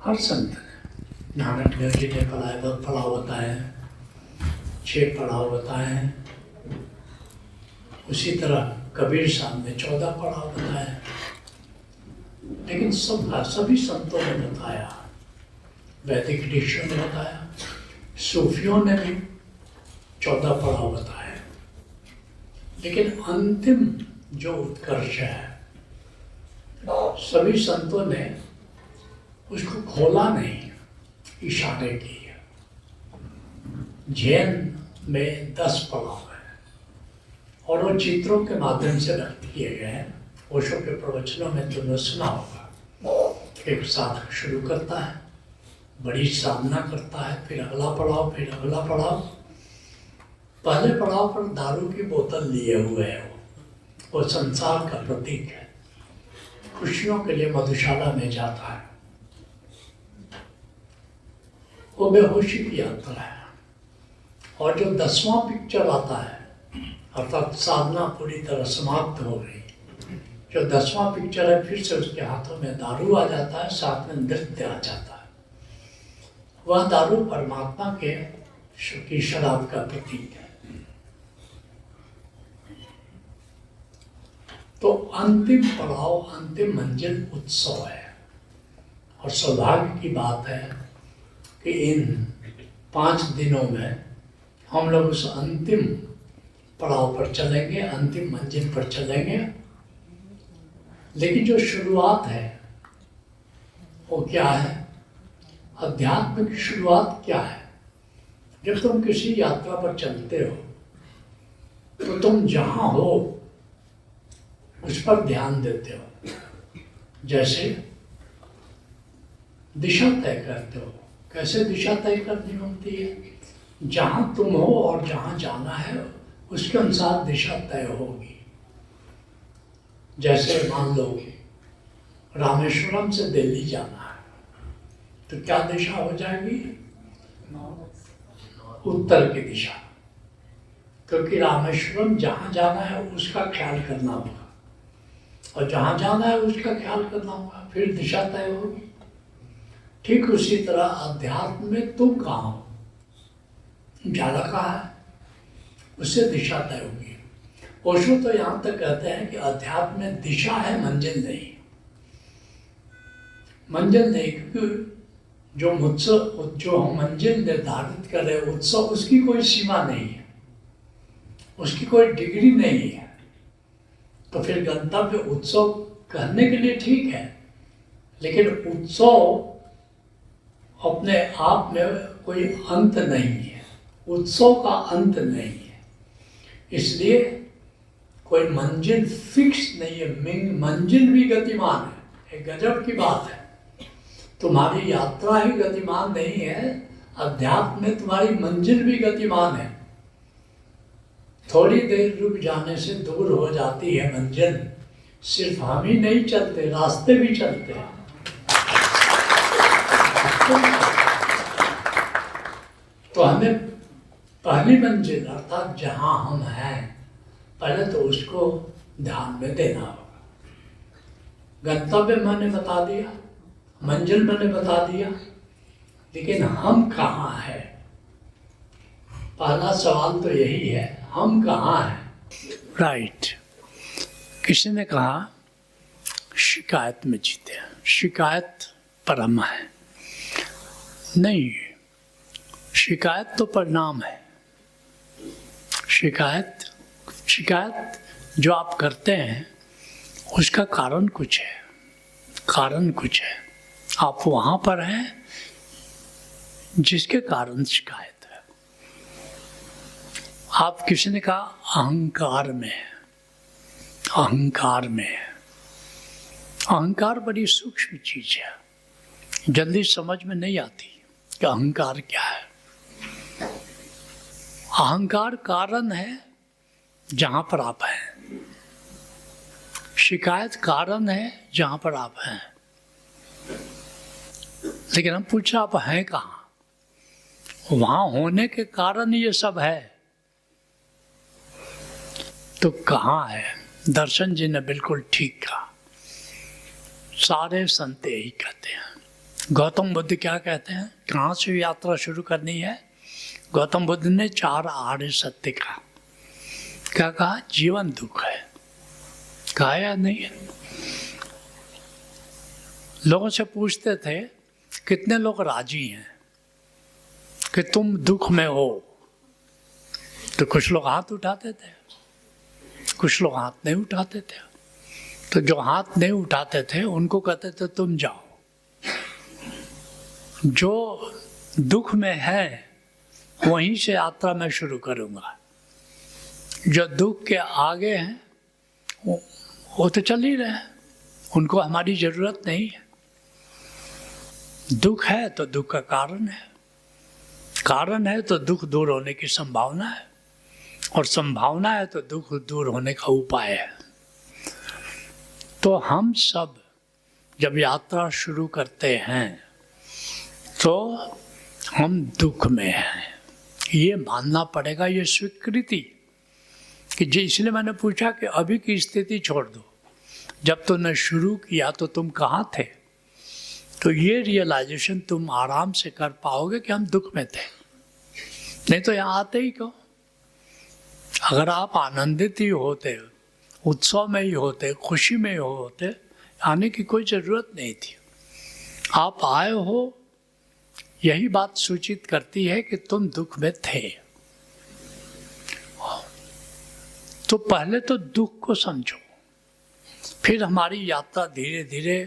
हर संत ने, नानक देव जी ने पढ़ाव बताए हैं, 6 पढ़ाव बताए हैं। उसी तरह कबीर साहब ने 14 पढ़ाव बताए हैं। लेकिन सभी संतों ने बताया, वैदिक ऋषियों ने बताया, सूफियों ने भी 14 पढ़ाव बताए। लेकिन अंतिम जो उत्कर्ष है, सभी संतों ने उसको खोला नहीं, इशारे किए। जैन में 10 पड़ाव हैं और वो चित्रों के माध्यम से व्यक्त किए गए हैं। ओशो के प्रवचनों में तुमने सुना होगा, एक साधक शुरू करता है, बड़ी साधना करता है, फिर अगला पड़ाव, फिर अगला पड़ाव। पहले पड़ाव पर दारू की बोतल लिए हुए है, वो संसार का प्रतीक है। खुशियों के लिए मधुशाला में जाता है, वो बेहोशी की यात्रा है। और जो 10वां पिक्चर आता है, अर्थात साधना पूरी तरह समाप्त हो गई, जो 10वां पिक्चर है, फिर से उसके हाथों में दारू आ जाता है, साथ में नृत्य आ जाता है। वह दारू परमात्मा की शराब का प्रतीक है। तो अंतिम पड़ाव, अंतिम मंजिल उत्सव है। और सौभाग्य की बात है कि इन 5 दिनों में हम लोग उस अंतिम पड़ाव पर चलेंगे, अंतिम मंजिल पर चलेंगे। लेकिन जो शुरुआत है वो क्या है? अध्यात्म की शुरुआत क्या है? जब तुम किसी यात्रा पर चलते हो तो तुम जहाँ हो उस पर ध्यान देते हो। जैसे दिशा तय करते हो। कैसे दिशा तय करनी होती है? जहाँ तुम हो और जहाँ जाना है उसके अनुसार दिशा तय होगी। जैसे मान लो रामेश्वरम से दिल्ली जाना है तो क्या दिशा हो जाएगी? उत्तर की दिशा, क्योंकि रामेश्वरम जहाँ जाना है उसका ख्याल करना होगा और जहाँ जाना है उसका ख्याल करना होगा, फिर दिशा तय होगी। ठीक उसी तरह अध्यात्म में तुम कहाँ हो, जाना कहाँ है, उससे दिशा तय होगी। ओशो तो यहाँ तक कहते हैं कि अध्यात्म में दिशा है, मंजिल नहीं। मंजिल नहीं, क्योंकि जो हम मंजिल निर्धारित कर रहे उत्सव, उसकी कोई सीमा नहीं है, उसकी कोई डिग्री नहीं है। तो फिर गंतव्य उत्सव कहने के लिए ठीक है, लेकिन उत्सव अपने आप में कोई अंत नहीं है, उत्सव का अंत नहीं है। इसलिए कोई मंजिल फिक्स नहीं है, मंजिल भी गतिमान है। एक गजब की बात है, तुम्हारी यात्रा ही गतिमान नहीं है, अध्यात्म में तुम्हारी मंजिल भी गतिमान है। थोड़ी देर रुक जाने से दूर हो जाती है मंजिल। सिर्फ हम ही नहीं चलते, रास्ते भी चलते हैं। तो हमें पहली मंजिल अर्थात जहाँ हम हैं, पहले तो उसको ध्यान में देना होगा। गंतव्य मैंने बता दिया, मंजिल मैंने बता दिया, लेकिन हम कहाँ हैं? पहला सवाल तो यही है, हम कहाँ हैं? राइट। किसी ने कहा शिकायत में जीते हैं, शिकायत परम है। नहीं, शिकायत तो परिणाम है। शिकायत जो आप करते हैं उसका कारण कुछ है, कारण कुछ है। आप वहाँ पर हैं जिसके कारण शिकायत है। आप किसी ने कहा अहंकार में है, अहंकार में है। अहंकार बड़ी सूक्ष्म चीज है, जल्दी समझ में नहीं आती कि अहंकार क्या है। अहंकार कारण है जहां पर आप हैं, शिकायत कारण है जहां पर आप हैं। लेकिन हम पूछा आप हैं कहाँ? वहां होने के कारण ये सब है, तो कहाँ है? दर्शन जी ने बिल्कुल ठीक कहा, सारे संत यही कहते हैं, गौतम बुद्ध क्या कहते हैं, कहाँ से यात्रा शुरू करनी है? गौतम बुद्ध ने 4 आर्य सत्य का क्या कहा? जीवन दुख है, कहा या नहीं है? लोगों से पूछते थे कितने लोग राजी हैं कि तुम दुख में हो, तो कुछ लोग हाथ उठाते थे, कुछ लोग हाथ नहीं उठाते थे। तो जो हाथ नहीं उठाते थे उनको कहते थे तुम जाओ। जो दुख में है वहीं से यात्रा मैं शुरू करूंगा। जो दुख के आगे हैं वो तो चल ही रहे हैं, उनको हमारी जरूरत नहीं है। दुख है तो दुख का कारण है, कारण है तो दुख दूर होने की संभावना है, और संभावना है तो दुख दूर होने का उपाय है। तो हम सब जब यात्रा शुरू करते हैं तो हम दुख में हैं, ये मानना पड़ेगा, ये स्वीकृति कि इसलिए मैंने पूछा कि अभी की स्थिति छोड़ दो, जब तुमने शुरू किया तो तुम कहाँ थे? तो ये रियलाइजेशन तुम आराम से कर पाओगे कि हम दुख में थे, नहीं तो यहाँ आते ही क्यों? अगर आप आनंदित ही होते, उत्सव में ही होते, खुशी में ही होते, आने की कोई ज़रूरत नहीं थी। आप आए हो, यही बात सूचित करती है कि तुम दुख में थे। तो पहले तो दुख को समझो, फिर हमारी यात्रा धीरे धीरे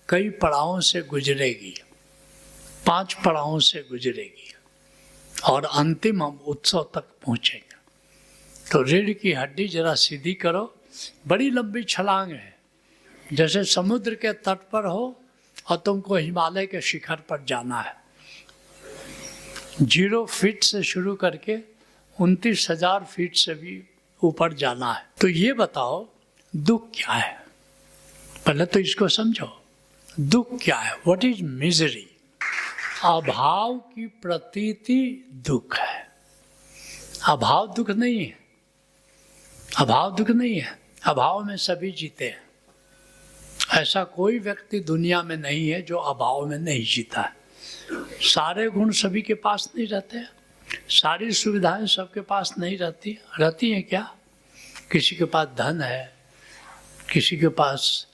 कई पड़ावों से गुजरेगी, 5 पड़ावों से गुजरेगी, और अंतिम हम उत्सव तक पहुँचेंगे। तो रीढ़ की हड्डी जरा सीधी करो, बड़ी लंबी छलांग है, जैसे समुद्र के तट पर हो और तुमको हिमालय के शिखर पर जाना है। 0 फीट से शुरू करके 29,000 फीट से भी ऊपर जाना है। तो ये बताओ दुख क्या है? पहले तो इसको समझो, दुख क्या है? What is misery? अभाव की प्रतीति दुख है। अभाव दुख नहीं है, अभाव दुख नहीं है, अभाव में सभी जीते हैं। ऐसा कोई व्यक्ति दुनिया में नहीं है जो अभाव में नहीं जीता है। सारे गुण सभी के पास नहीं रहते, सारी सुविधाएं सबके पास नहीं रहती हैं क्या? किसी के पास धन है, किसी के पास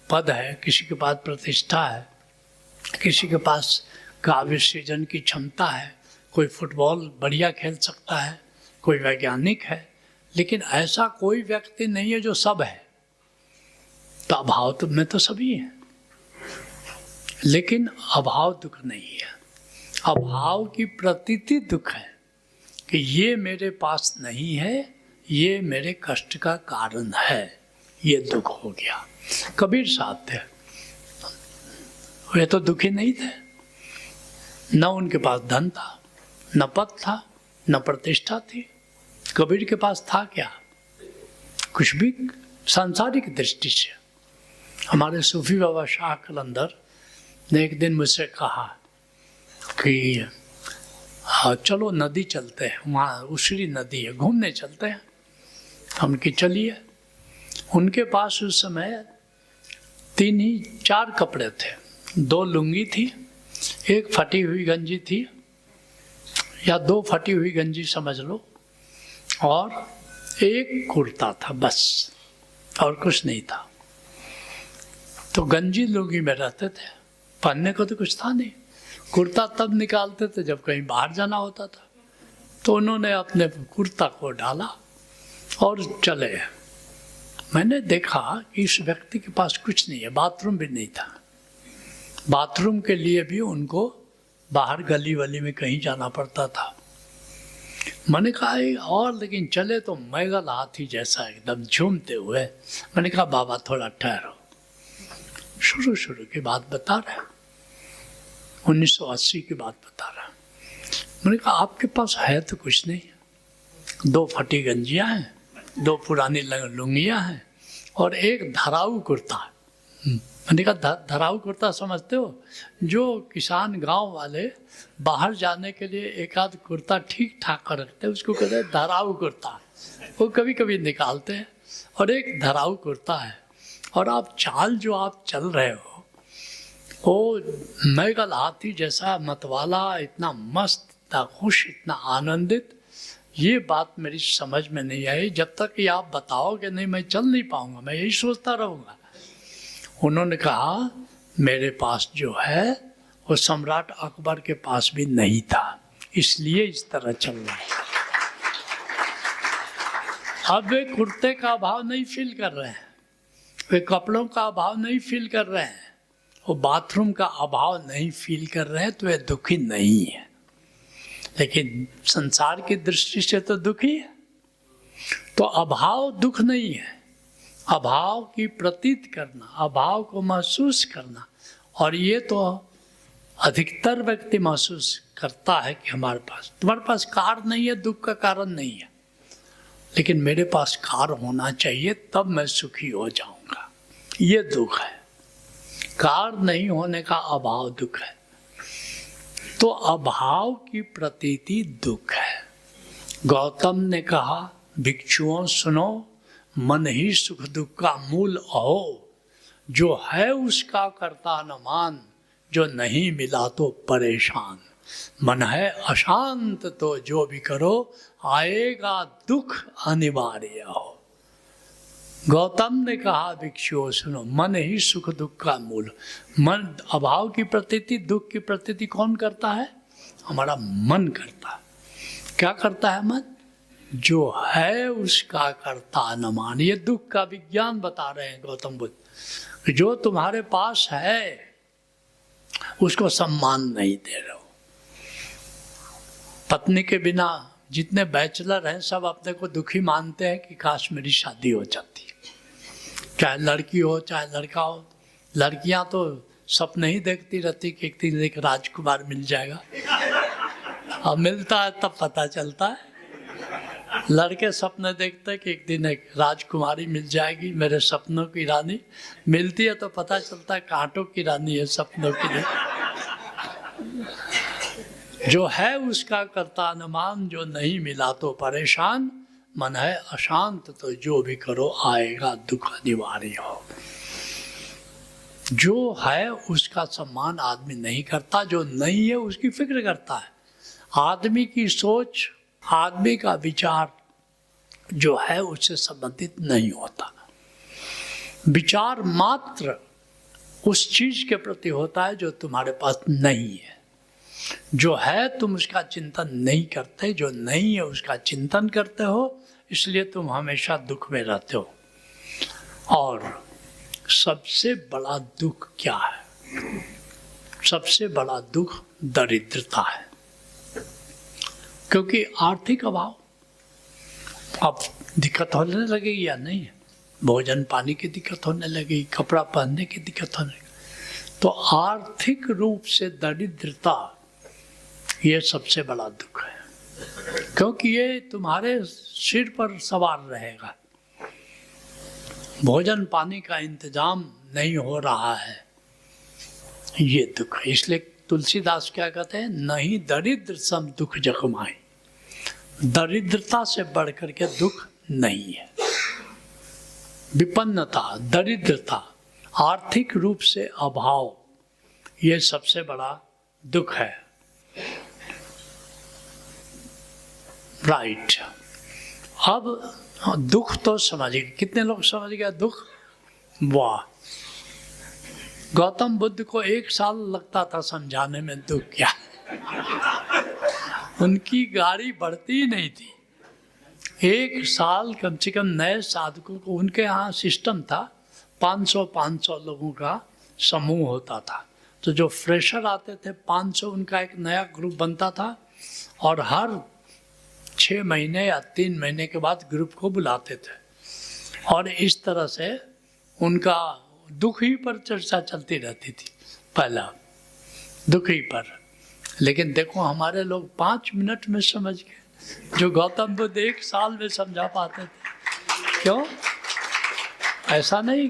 पद है, किसी के पास प्रतिष्ठा है, किसी के पास काव्य सृजन की क्षमता है, कोई फुटबॉल बढ़िया खेल सकता है, कोई वैज्ञानिक है, लेकिन ऐसा कोई व्यक्ति नहीं है जो सब है। तो अभाव में तो सभी है, लेकिन अभाव दुख नहीं है। अभाव की प्रतीति दुख है कि ये मेरे पास नहीं है, ये मेरे कष्ट का कारण है, ये दुख हो गया। कबीर साहब थे, वे तो दुखी नहीं थे, न उनके पास धन था, न पद था, न प्रतिष्ठा थी। कबीर के पास था क्या? कुछ भी सांसारिक दृष्टि से। हमारे सूफी बाबा शाह कलंदर ने एक दिन मुझसे कहा कि चलो नदी चलते हैं, वहाँ उशरी नदी है, घूमने चलते हैं। हम कि चलिए। उनके पास उस समय 4 कपड़े थे, 2 लुंगी थी, 1 फटी हुई गंजी थी, या 2 फटी हुई गंजी समझ लो, और 1 कुर्ता था, बस, और कुछ नहीं था। तो गंजी लुंगी में रहते थे, पहनने को तो कुछ था नहीं। कुर्ता तब निकालते थे जब कहीं बाहर जाना होता था। तो उन्होंने अपने कुर्ता को डाला और चले। मैंने देखा कि इस व्यक्ति के पास कुछ नहीं है, बाथरूम भी नहीं था। बाथरूम के लिए भी उनको बाहर गली वली में कहीं जाना पड़ता था। मैंने कहा और लेकिन चले तो मैगल हाथी जैसा एकदम झूमते हुए। मैंने कहा बाबा थोड़ा ठहरो। शुरू की बात बता रहा, 1980 की बात बता रहा। मैंने कहा आपके पास है तो कुछ नहीं, 2 फटी गंजियां हैं, 2 पुरानी लुंगियां हैं और 1 धराऊ कुर्ता। मैंने कहा धराऊ कुर्ता समझते हो? जो किसान गांव वाले बाहर जाने के लिए एक आध कुर्ता ठीक ठाक कर रखते हैं, उसको कहते हैं धराऊ कुर्ता। वो कभी कभी निकालते हैं, और 1 धराऊ कुर्ता है। और आप चाल जो आप चल रहे हो, वो मैं कल हाथी जैसा मतवाला, इतना मस्त, इतना खुश, इतना आनंदित, ये बात मेरी समझ में नहीं आई। जब तक ये आप बताओगे नहीं मैं चल नहीं पाऊंगा, मैं यही सोचता रहूँगा। उन्होंने कहा मेरे पास जो है वो सम्राट अकबर के पास भी नहीं था, इसलिए इस तरह चल रहा है। अब वे कुर्ते का अभाव नहीं फील कर रहे हैं, वे कपड़ों का अभाव नहीं फील कर रहे हैं, वो बाथरूम का अभाव नहीं फील कर रहे हैं, तो वे दुखी नहीं है। लेकिन संसार की दृष्टि से तो दुखी है। तो अभाव दुख नहीं है, अभाव की प्रतीत करना, अभाव को महसूस करना, और ये तो अधिकतर व्यक्ति महसूस करता है कि तुम्हारे पास कार नहीं है, दुख का कारण नहीं है, लेकिन मेरे पास कार होना चाहिए तब मैं सुखी हो जाऊंगा, ये दुख है। कार नहीं होने का अभाव दुख है। तो अभाव की प्रतीति दुख है। गौतम ने कहा भिक्षुओं सुनो, मन ही सुख दुख का मूल अहो, जो है उसका करता न मान, जो नहीं मिला तो परेशान। मन है अशांत तो जो भी करो, आएगा दुख अनिवार्य हो। गौतम ने कहा भिक्षुओं सुनो, मन ही सुख दुख का मूल। मन, अभाव की प्रतीति, दुख की प्रतीति कौन करता है? हमारा मन करता है। क्या करता है मन? जो है उसका करता न मान। ये दुख का विज्ञान बता रहे हैं गौतम बुद्ध। जो तुम्हारे पास है उसको सम्मान नहीं दे रहे हो। पत्नी के बिना जितने बैचलर हैं सब अपने को दुखी मानते हैं कि काश मेरी शादी हो जाती, चाहे लड़की हो चाहे लड़का हो। लड़कियां तो सपने ही देखती रहती कि एक दिन एक राजकुमार मिल जाएगा, अब मिलता है तब पता चलता है। लड़के सपने देखते हैं कि एक दिन एक राजकुमारी मिल जाएगी, मेरे सपनों की रानी। मिलती है तो पता चलता है कांटों की रानी है, सपनों की नहीं। जो है उसका करता अनुमान, जो नहीं मिला तो परेशान। मन है अशांत तो जो भी करो आएगा दुख अनिवार्य हो। जो है उसका सम्मान आदमी नहीं करता, जो नहीं है उसकी फिक्र करता है। आदमी की सोच, आदमी का विचार जो है उससे संबंधित नहीं होता। विचार मात्र उस चीज के प्रति होता है जो तुम्हारे पास नहीं है। जो है तुम उसका चिंतन नहीं करते, जो नहीं है उसका चिंतन करते हो, इसलिए तुम हमेशा दुख में रहते हो। और सबसे बड़ा दुख क्या है? सबसे बड़ा दुख दरिद्रता है। क्योंकि आर्थिक अभाव, अब दिक्कत होने लगेगी या नहीं? भोजन पानी की दिक्कत होने लगेगी, कपड़ा पहनने की दिक्कत होने लगेगी। तो आर्थिक रूप से दरिद्रता ये सबसे बड़ा दुख है, क्योंकि ये तुम्हारे सिर पर सवार रहेगा। भोजन पानी का इंतजाम नहीं हो रहा है, ये दुख है। इसलिए तुलसीदास क्या कहते हैं? नहीं दरिद्र सम दुख जखमाए। दरिद्रता से बढ़कर के दुख नहीं है। विपन्नता, दरिद्रता, आर्थिक रूप से अभाव, ये सबसे बड़ा दुख है। राइट। अब दुख तो समझिए, कितने लोग समझ गए दुख? वाह! गौतम बुद्ध को 1 साल लगता था समझाने में दुख क्या। उनकी गाड़ी बढ़ती ही नहीं थी। 1 साल कम से कम नए साधकों को, उनके यहाँ सिस्टम था 500 लोगों का समूह होता था। तो जो फ्रेशर आते थे 500, उनका एक नया ग्रुप बनता था और हर 6 महीने या 3 महीने के बाद ग्रुप को बुलाते थे। और इस तरह से उनका दुख ही पर चर्चा चलती रहती थी। पहला दुख ही पर। लेकिन देखो हमारे लोग 5 मिनट में समझ गए जो गौतम बुद्ध 1 साल में समझा पाते थे। क्यों? ऐसा नहीं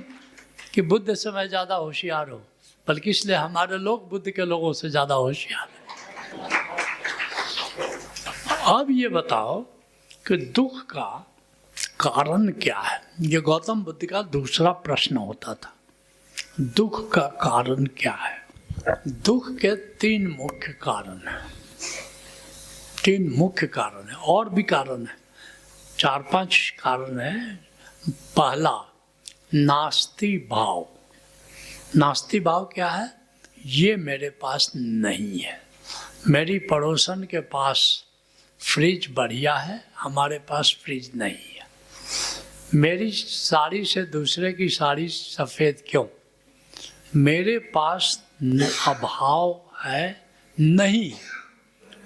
कि बुद्ध से मैं ज़्यादा होशियार हूँ, बल्कि इसलिए हमारे लोग बुद्ध के लोगों से ज़्यादा होशियार हैं। अब ये बताओ कि दुख का कारण क्या है? ये गौतम बुद्ध का दूसरा प्रश्न होता था। दुख का कारण क्या है? दुख के तीन मुख्य कारण हैं, तीन मुख्य कारण है, और भी कारण है, 4-5 कारण है। पहला, नास्ति भाव। नास्ति भाव क्या है? ये मेरे पास नहीं है। मेरी पड़ोसन के पास फ्रिज बढ़िया है, हमारे पास फ्रिज नहीं है। मेरी साड़ी से दूसरे की साड़ी सफ़ेद क्यों? मेरे पास अभाव है, नहीं।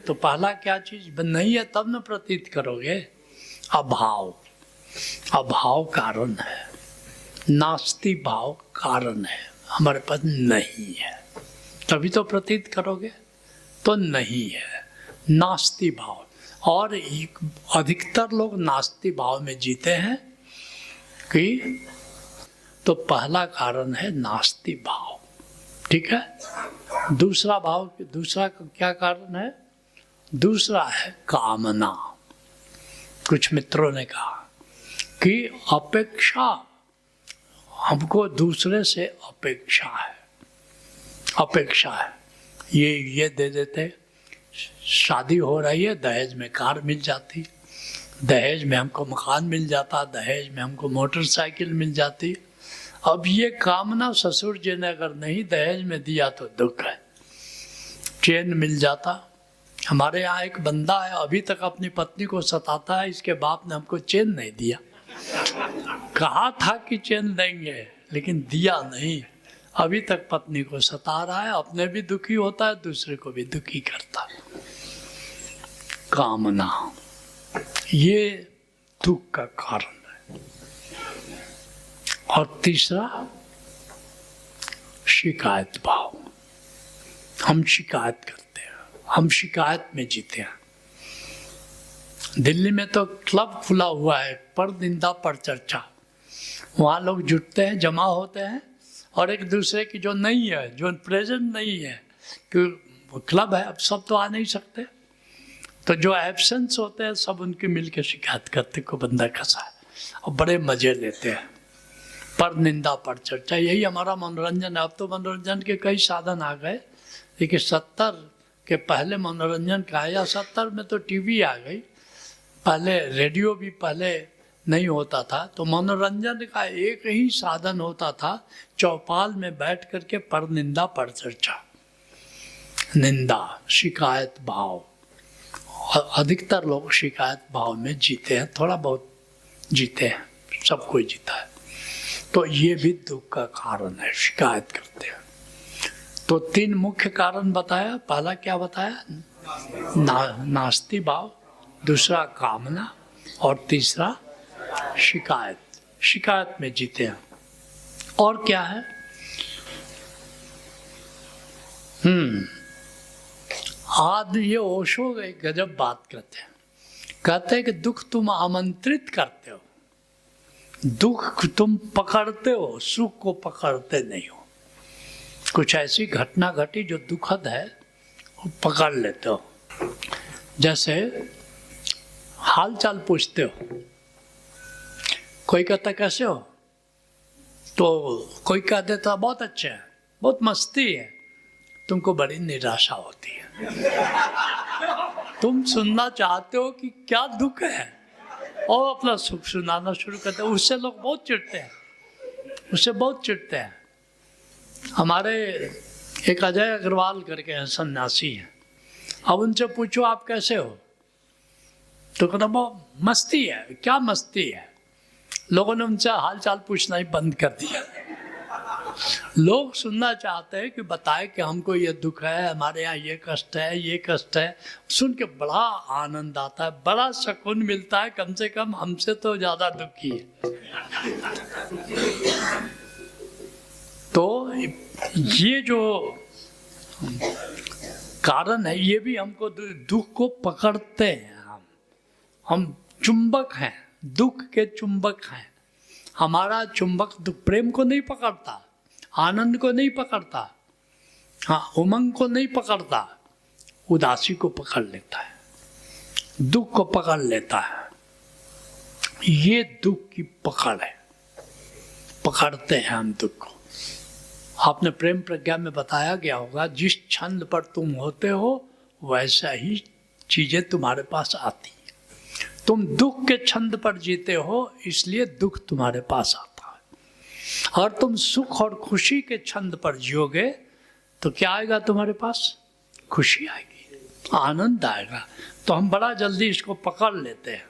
तो पहला क्या चीज नहीं है, तब न प्रतीत करोगे। अभाव, अभाव कारण है। नास्ति भाव कारण है, हमारे पास नहीं है, तभी तो प्रतीत करोगे। तो नहीं है, नास्ति भाव। और अधिकतर लोग नास्ति भाव में जीते हैं कि, तो पहला कारण है नास्ति भाव। ठीक है। दूसरा भाव, दूसरा क्या कारण है? दूसरा है कामना। कुछ मित्रों ने कहा कि अपेक्षा, हमको दूसरे से अपेक्षा है, अपेक्षा है। ये दे देते, शादी हो रही है, दहेज में कार मिल जाती, दहेज में हमको मकान मिल जाता, दहेज में हमको मोटरसाइकिल मिल जाती। अब ये कामना ससुर जी ने अगर नहीं दहेज में दिया तो दुख है। चैन मिल जाता। हमारे यहाँ एक बंदा है, अभी तक अपनी पत्नी को सताता है, इसके बाप ने हमको चैन नहीं दिया। कहा था कि चैन देंगे, लेकिन दिया नहीं। अभी तक पत्नी को सता रहा है, अपने भी दुखी होता है, दूसरे को भी दुखी करता है। कामना, ये दुख का कारण है। और तीसरा, शिकायत भाव। हम शिकायत करते हैं, हम शिकायत में जीते हैं। दिल्ली में तो क्लब खुला हुआ है, पर निंदा पर चर्चा। वहाँ लोग जुटते हैं, जमा होते हैं, और एक दूसरे की जो नहीं है, जो प्रेजेंट नहीं है, क्योंकि क्लब है, अब सब तो आ नहीं सकते, तो जो एब्सेंस होते हैं सब उनकी मिल के शिकायत करते को बंदा कैसा है, और बड़े मजे लेते हैं। पर निंदा पर चर्चा, यही हमारा मनोरंजन है। अब तो मनोरंजन के कई साधन आ गए, लेकिन 70 के पहले मनोरंजन का है, या 70 में तो टीवी आ गई, पहले रेडियो भी पहले नहीं होता था। तो मनोरंजन का एक ही साधन होता था, चौपाल में बैठ करके पर निंदा पर चर्चा। निंदा, शिकायत भाव। अधिकतर लोग शिकायत भाव में जीते हैं, थोड़ा बहुत जीते हैं, सब कोई जीता है। तो ये भी दुख का कारण है, शिकायत करते हैं। तो 3 मुख्य कारण बताया। पहला क्या बताया? नास्ति भाव, दूसरा कामना, और तीसरा शिकायत। शिकायत में जीते हैं। और क्या है? आज ये ओशो एक गजब बात करते हैं। कहते हैं कि दुख तुम आमंत्रित करते हो, दुख तुम पकड़ते हो, सुख को पकड़ते नहीं हो। कुछ ऐसी घटना घटी जो दुखद है, वो पकड़ लेते हो। जैसे हाल चाल पूछते हो, कोई कहता कैसे हो, तो कोई कह देता बहुत अच्छे हैं, बहुत मस्ती है, तुमको बड़ी निराशा होती है। तुम सुनना चाहते हो कि क्या दुख है, और अपना सुख सुनाना शुरू करते हैं। उससे लोग बहुत चिढ़ते हैं, उससे बहुत चिढ़ते हैं। हमारे एक अजय अग्रवाल करके हैं, सन्यासी हैं। अब उनसे पूछो आप कैसे हो, तो कहता बहुत मस्ती है। क्या मस्ती है? लोगों ने उनसे हाल चाल पूछना ही बंद कर दिया। लोग सुनना चाहते हैं कि बताए कि हमको ये दुख है, हमारे यहाँ ये कष्ट है, ये कष्ट है। सुन के बड़ा आनंद आता है, बड़ा सुकून मिलता है, कम से कम हमसे तो ज्यादा दुखी है। तो ये जो कारण है, ये भी हमको दुख को पकड़ते हैं। हम चुंबक हैं, दुख के चुंबक हैं। हमारा चुंबक दुख प्रेम को नहीं पकड़ता, आनंद को नहीं पकड़ता, हाँ उमंग को नहीं पकड़ता, उदासी को पकड़ लेता है, दुख को पकड़ लेता है। ये दुख की पकड़ है, पकड़ते हैं हम दुख को। आपने प्रेम प्रज्ञा में बताया गया होगा, जिस छंद पर तुम होते हो वैसा ही चीजें तुम्हारे पास आती हैं। तुम दुख के छंद पर जीते हो, इसलिए दुख तुम्हारे पास आता है। और तुम सुख और खुशी के छंद पर जियोगे तो क्या आएगा तुम्हारे पास? खुशी आएगी, आनंद आएगा। तो हम बड़ा जल्दी इसको पकड़ लेते हैं।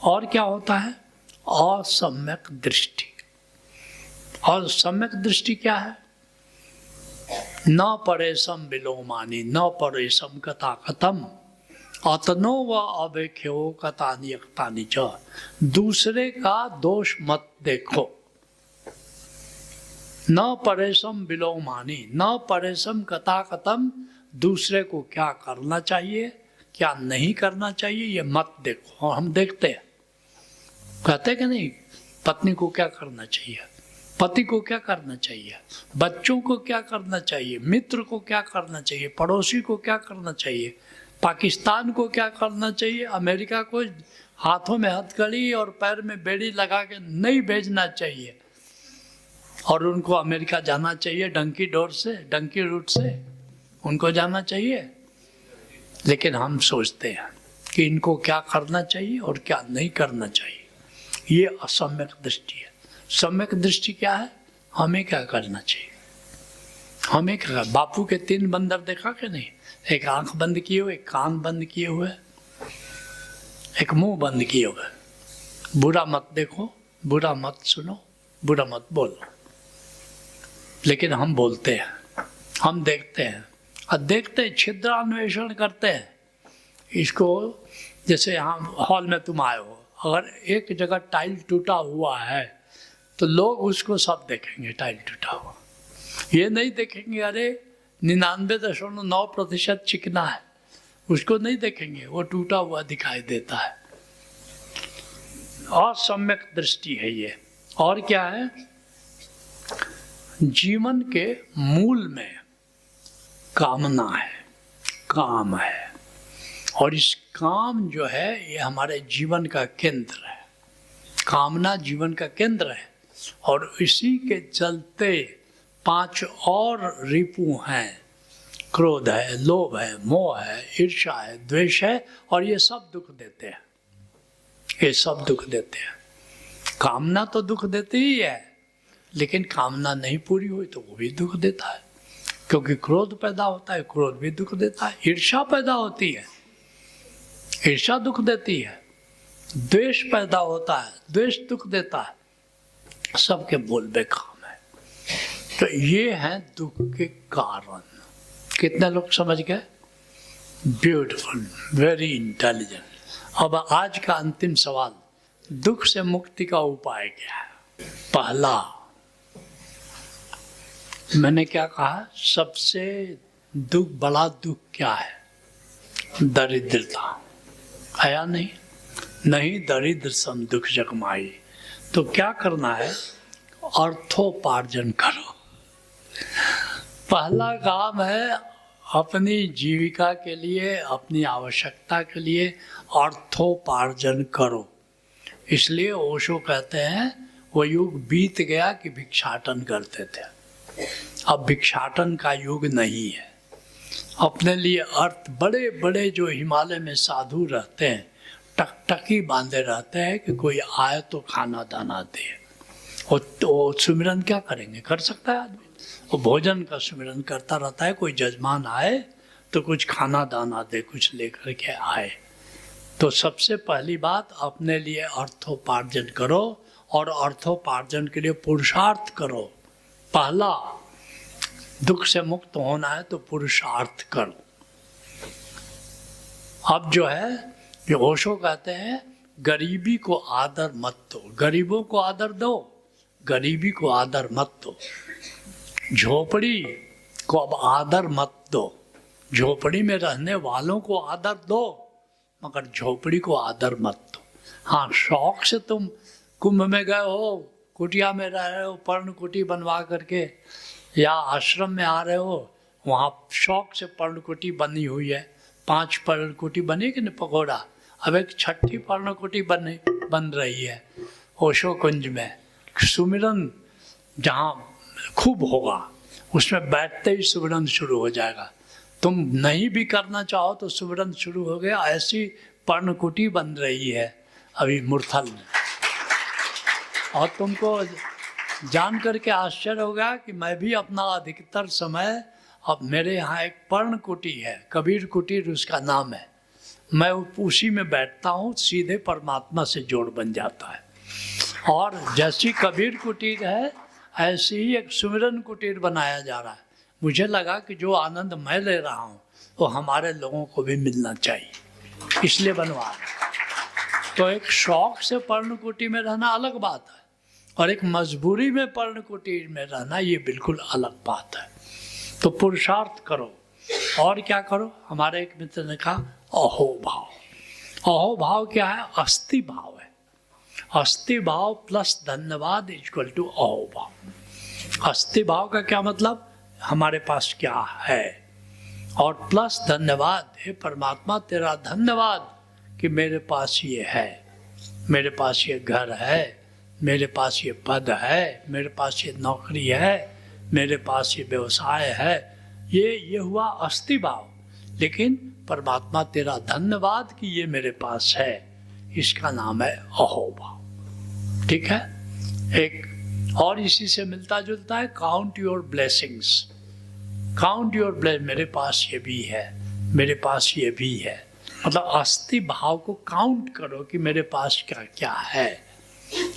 और क्या होता है? असम्यक दृष्टि। और सम्यक दृष्टि क्या है? न परेशम विलोमानी न परेशम कथा कथम अतनो व अवेख्यो कतानि अक्तानि च। दूसरे का दोष मत देखो। न परेशम विलोमानी न परेशम कथा कथम। दूसरे को क्या करना चाहिए क्या नहीं करना चाहिए ये मत देखो। और हम देखते हैं, कहते कि नहीं, पत्नी को क्या करना चाहिए, पति को क्या करना चाहिए, बच्चों को क्या करना चाहिए, मित्र को क्या करना चाहिए, पड़ोसी को क्या करना चाहिए, पाकिस्तान को क्या करना चाहिए, अमेरिका को हाथों में हथकड़ी और पैर में बेड़ी लगा के नहीं भेजना चाहिए, और उनको अमेरिका जाना चाहिए डंकी डोर से, डंकी रूट से उनको जाना चाहिए। लेकिन हम सोचते हैं कि इनको क्या करना चाहिए और क्या नहीं करना चाहिए। ये असम्यक दृष्टि है। सम्यक दृष्टि क्या है? हमें क्या करना चाहिए, हमें क्या। बापू के 3 बंदर देखा कि नहीं? एक आंख बंद किए हुए, एक कान बंद किए हुए, एक मुंह बंद किए हुए। बुरा मत देखो, बुरा मत सुनो, बुरा मत बोलो। लेकिन हम बोलते हैं, हम देखते हैं, और देखते हैं, छिद्रान्वेषण करते हैं इसको। जैसे यहाँ हॉल में तुम आए हो, अगर एक जगह टाइल टूटा हुआ है तो लोग उसको सब देखेंगे, टाइल टूटा हुआ। ये नहीं देखेंगे अरे 99.9% चिकना है, उसको नहीं देखेंगे, वो टूटा हुआ दिखाई देता है। असम्यक दृष्टि है ये। और क्या है? जीवन के मूल में कामना है, काम है, और इस काम जो है ये हमारे जीवन का केंद्र है। कामना जीवन का केंद्र है, और इसी के चलते 5 और रिपु हैं। क्रोध है, लोभ है, मोह है, ईर्ष्या है, द्वेष है, और ये सब दुख देते हैं। ये सब दुख देते हैं। कामना तो दुख देती ही है, लेकिन कामना नहीं पूरी हुई तो वो भी दुख देता है, क्योंकि क्रोध पैदा होता है, क्रोध भी दुख देता है। ईर्ष्या पैदा होती है, ईर्ष्या दुख देती है। द्वेष पैदा होता है, द्वेष दुख देता है। सबके बोल बेकाम है। तो ये है दुख के कारण। कितने लोग समझ गए? Beautiful, very intelligent. अब आज का अंतिम सवाल, दुख से मुक्ति का उपाय क्या है? पहला, मैंने क्या कहा, सबसे बड़ा दुख क्या है? दरिद्रता। आया नहीं? नहीं दरिद्र सम दुख जगमाई। तो क्या करना है? अर्थोपार्जन करो। पहला काम है अपनी जीविका के लिए, अपनी आवश्यकता के लिए अर्थोपार्जन करो। इसलिए ओशो कहते हैं वो युग बीत गया कि भिक्षाटन करते थे, अब भिक्षाटन का युग नहीं है। अपने लिए अर्थ, बड़े बड़े जो हिमालय में साधु रहते हैं, टकटकी बांधे रहते हैं कि कोई आए तो खाना दाना दे। वो सुमिरन क्या करेंगे? कर सकता है आदमी? वो भोजन का सुमिरन करता रहता है, कोई जजमान आए तो कुछ खाना दाना दे, कुछ लेकर के आए। तो सबसे पहली बात, अपने लिए अर्थोपार्जन करो, और अर्थोपार्जन के लिए पुरुषार्थ करो। पहला, दुख से मुक्त होना है तो पुरुषार्थ करो। अब जो है, ये ओशो कहते हैं गरीबी को आदर मत दो। गरीबों को आदर दो, गरीबी को आदर मत दो। झोपड़ी को अब आदर मत दो। झोपड़ी में रहने वालों को आदर दो, मगर झोपड़ी को आदर मत दो। हाँ, शौक से तुम कुंभ में गए हो, कुटिया में रह रहे हो, पर्ण कुटी बनवा करके, या आश्रम में आ रहे हो, वहाँ शौक से पर्णकुटी बनी हुई है। 5 पर्णकुटी बनी कि नहीं पकौड़ा, अब एक 6ठी पर्णकुटी बन रही है ओशो कुंज में। सुमिरन जहाँ खूब होगा, उसमें बैठते ही सुमिरन शुरू हो जाएगा। तुम नहीं भी करना चाहो तो सुमिरन शुरू हो गया। ऐसी पर्णकुटी बन रही है अभी मुरथल में, और तुमको जान करके आश्चर्य होगा कि मैं भी अपना अधिकतर समय, अब मेरे यहाँ एक पर्ण कुटी है, कबीर कुटीर उसका नाम है, मैं उसी में बैठता हूँ, सीधे परमात्मा से जोड़ बन जाता है। और जैसी कबीर कुटीर है ऐसी ही एक सुमिरन कुटीर बनाया जा रहा है। मुझे लगा कि जो आनंद मैं ले रहा हूँ वो हमारे लोगों को भी मिलना चाहिए, इसलिए बनवा रहे। तो एक शौक से पर्ण कुटी में रहना अलग बात है, और एक मजबूरी में पर्ण कुटीर में रहना ये बिल्कुल अलग बात है। तो पुरुषार्थ करो, और क्या करो? हमारे एक मित्र ने कहा अहोभाव। अहोभाव क्या है? अस्थि भाव है। अस्थि भाव प्लस धन्यवाद इक्वल टू अहोभाव। अस्थि भाव का क्या मतलब? हमारे पास क्या है, और प्लस धन्यवाद, हे परमात्मा तेरा धन्यवाद कि मेरे पास ये है, मेरे पास ये घर है, मेरे पास ये पद है, मेरे पास ये नौकरी है, मेरे पास ये व्यवसाय है। ये हुआ अस्थि भाव। लेकिन परमात्मा तेरा धन्यवाद कि ये मेरे पास है, इसका नाम है अहोभाव। ठीक है। एक और इसी से मिलता जुलता है count your blessings. Count your bless, मेरे पास ये भी है, मेरे पास ये भी है, मतलब अस्थि भाव को काउंट करो कि मेरे पास क्या क्या है।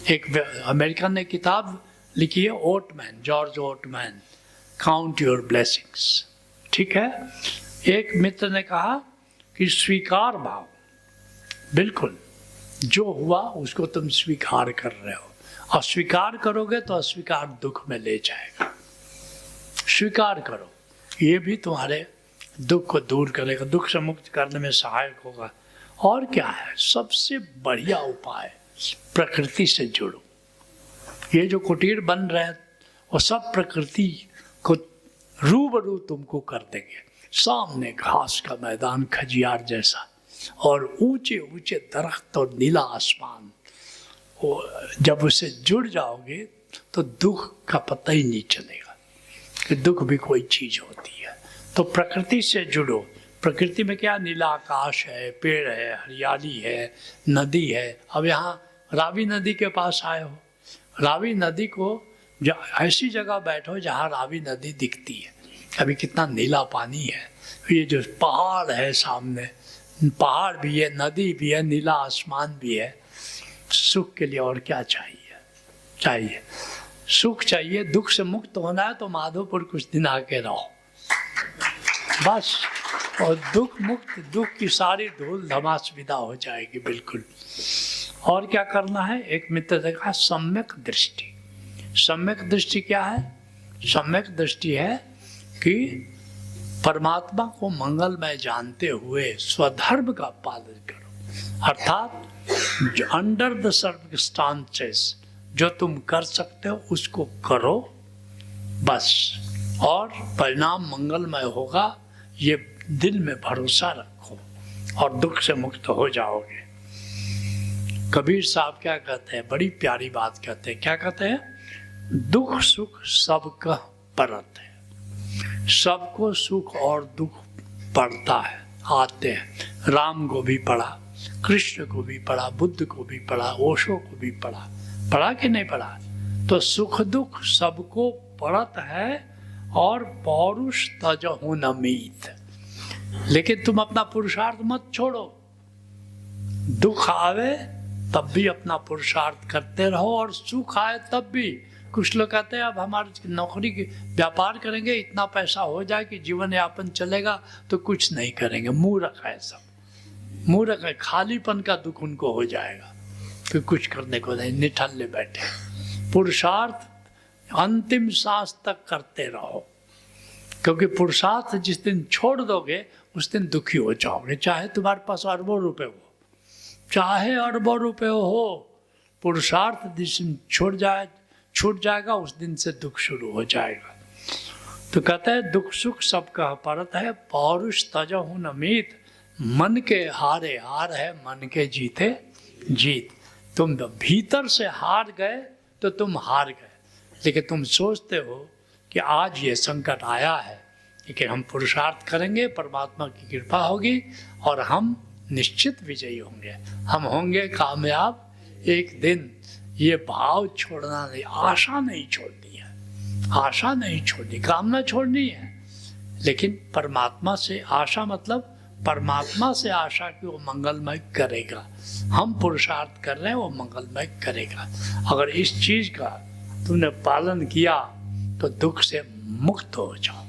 एक अमेरिकन ने किताब लिखी है, ओटमैन, जॉर्ज ओटमैन, काउंट योर ब्लेसिंग्स। ठीक है। एक मित्र ने कहा कि स्वीकार भाव, बिल्कुल जो हुआ उसको तुम स्वीकार कर रहे हो, अस्वीकार करोगे तो अस्वीकार दुख में ले जाएगा। स्वीकार करो, ये भी तुम्हारे दुख को दूर करेगा, दुख से मुक्त करने में सहायक होगा। और क्या है? सबसे बढ़िया उपाय, प्रकृति से जुड़ो। ये जो कुटीर बन रहे हैं वो सब प्रकृति को रूबरू तुमको कर देंगे। सामने घास का मैदान खजियार जैसा, और ऊंचे ऊंचे दरख्त और नीला आसमान। जब उसे जुड़ जाओगे तो दुख का पता ही नहीं चलेगा कि दुख भी कोई चीज होती है। तो प्रकृति से जुड़ो। प्रकृति में क्या? नीला आकाश है, पेड़ है, हरियाली है, नदी है। अब यहाँ रावी नदी के पास आए हो, रावी नदी को ऐसी जगह बैठो जहाँ रावी नदी दिखती है। अभी कितना नीला पानी है, ये जो पहाड़ है सामने, पहाड़ भी है, नदी भी है, नीला आसमान भी है। सुख के लिए और क्या चाहिए? सुख चाहिए। दुख से मुक्त होना है तो माधोपुर कुछ दिन आके रहो बस, और दुख मुक्त, दुख की सारी धूल धमास विदा हो जाएगी बिल्कुल। और क्या करना है? एक मित्र ने कहा सम्यक दृष्टि। सम्यक दृष्टि क्या है? सम्यक दृष्टि है कि परमात्मा को मंगलमय जानते हुए स्वधर्म का पालन करो। अर्थात अंडर द सर्कमस्टांसेस जो तुम कर सकते हो उसको करो बस, और परिणाम मंगलमय होगा, ये दिल में भरोसा रखो और दुख से मुक्त हो जाओगे। कबीर साहब क्या कहते हैं? बड़ी प्यारी बात कहते हैं। क्या कहते हैं? दुख सुख सबका परत है। सबको सुख और दुख पड़ता है, आते हैं। राम को भी पढ़ा, कृष्ण को भी पढ़ा, बुद्ध को भी पढ़ा, ओशो को भी पढ़ा। पढ़ा कि नहीं पढ़ा? तो सुख दुख सबको पड़त है, और पौरुष तजहु न मीत। लेकिन तुम अपना पुरुषार्थ मत छोड़ो। दुख आवे तब भी अपना पुरुषार्थ करते रहो, और सुख आए तब भी। कुछ लोग कहते हैं अब हमारी नौकरी की व्यापार करेंगे, इतना पैसा हो जाए कि जीवन यापन चलेगा, तो कुछ नहीं करेंगे। मूर्ख है सब, मूर्ख है। खालीपन का दुख उनको हो जाएगा कि कुछ करने को नहीं, निठल्ले बैठे। पुरुषार्थ अंतिम सांस तक करते रहो, क्योंकि पुरुषार्थ जिस दिन छोड़ दोगे उस दिन दुखी हो जाओगे। चाहे तुम्हारे पास अरबों रुपए हो, चाहे अरबों रुपए हो, पुरुषार्थ जिस दिन छूट जाएगा उस दिन से दुख शुरू हो जाएगा। तो कहते हैं दुख सुख सबका परत है, पौरुष तजहु न मीत। मन के हारे हार है, मन के जीते जीत। तुम भीतर से हार गए तो तुम हार गए, लेकिन तुम सोचते हो कि आज ये संकट आया है, लेकिन हम पुरुषार्थ करेंगे, परमात्मा की कृपा होगी और हम निश्चित विजयी होंगे, हम होंगे कामयाब एक दिन। ये भाव छोड़ना नहीं, आशा नहीं छोड़नी है, आशा नहीं छोड़नी, कामना छोड़नी है, लेकिन परमात्मा से आशा, मतलब परमात्मा से आशा कि वो मंगलमय करेगा। हम पुरुषार्थ कर रहे हैं, वो मंगलमय करेगा। अगर इस चीज का तूने पालन किया तो दुख से मुक्त हो जाओ।